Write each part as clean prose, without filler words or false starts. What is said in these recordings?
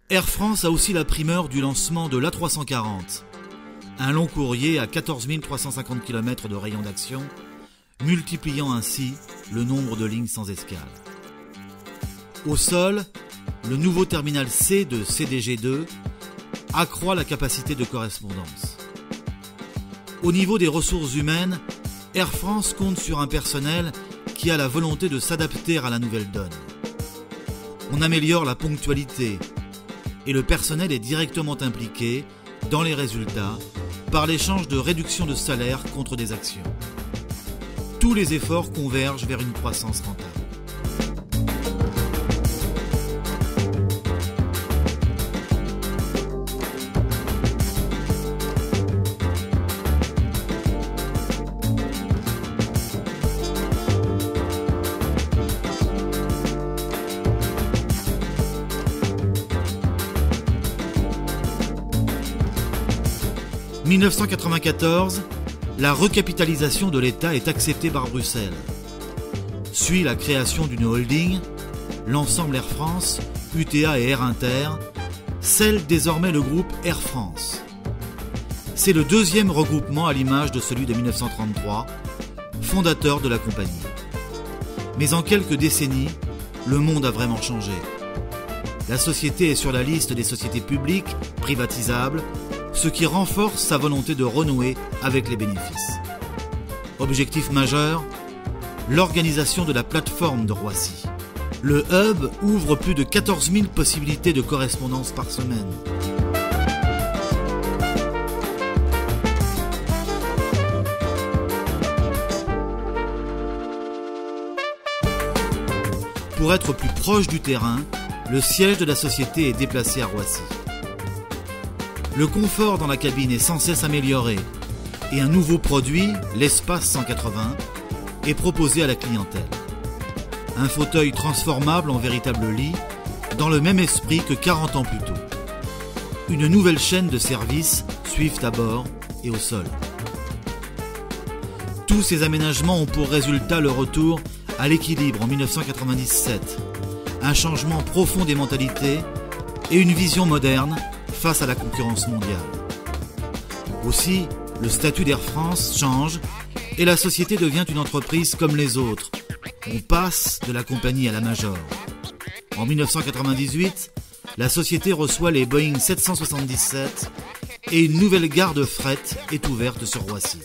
Air France a aussi la primeur du lancement de l'A340, un long courrier à 14 350 km de rayon d'action, multipliant ainsi le nombre de lignes sans escale. Au sol, le nouveau terminal C de CDG2 accroît la capacité de correspondance. Au niveau des ressources humaines, Air France compte sur un personnel qui a la volonté de s'adapter à la nouvelle donne. On améliore la ponctualité et le personnel est directement impliqué dans les résultats par l'échange de réduction de salaire contre des actions. Tous les efforts convergent vers une croissance rentable. En 1994, la recapitalisation de l'État est acceptée par Bruxelles. Suit la création d'une holding, l'ensemble Air France, UTA et Air Inter, scelle désormais le groupe Air France. C'est le deuxième regroupement à l'image de celui de 1933, fondateur de la compagnie. Mais en quelques décennies, le monde a vraiment changé. La société est sur la liste des sociétés publiques, privatisables, ce qui renforce sa volonté de renouer avec les bénéfices. Objectif majeur, l'organisation de la plateforme de Roissy. Le hub ouvre plus de 14 000 possibilités de correspondance par semaine. Pour être plus proche du terrain, le siège de la société est déplacé à Roissy. Le confort dans la cabine est sans cesse amélioré et un nouveau produit, l'espace 180, est proposé à la clientèle. Un fauteuil transformable en véritable lit, dans le même esprit que 40 ans plus tôt. Une nouvelle chaîne de services suivent à bord et au sol. Tous ces aménagements ont pour résultat le retour à l'équilibre en 1997, un changement profond des mentalités et une vision moderne face à la concurrence mondiale. Aussi, le statut d'Air France change et la société devient une entreprise comme les autres. On passe de la compagnie à la major. En 1998, la société reçoit les Boeing 777 et une nouvelle gare de fret est ouverte sur Roissy.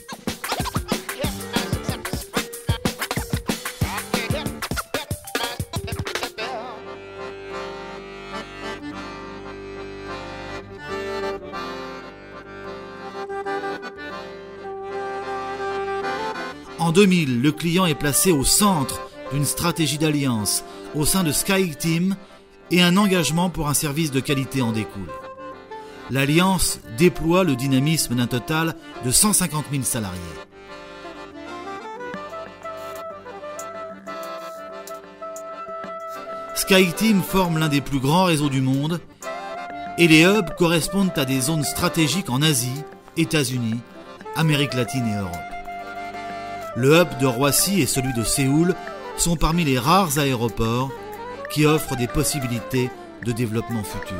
En 2000, le client est placé au centre d'une stratégie d'alliance au sein de SkyTeam et un engagement pour un service de qualité en découle. L'alliance déploie le dynamisme d'un total de 150 000 salariés. SkyTeam forme l'un des plus grands réseaux du monde et les hubs correspondent à des zones stratégiques en Asie, États-Unis, Amérique latine et Europe. Le hub de Roissy et celui de Séoul sont parmi les rares aéroports qui offrent des possibilités de développement futur.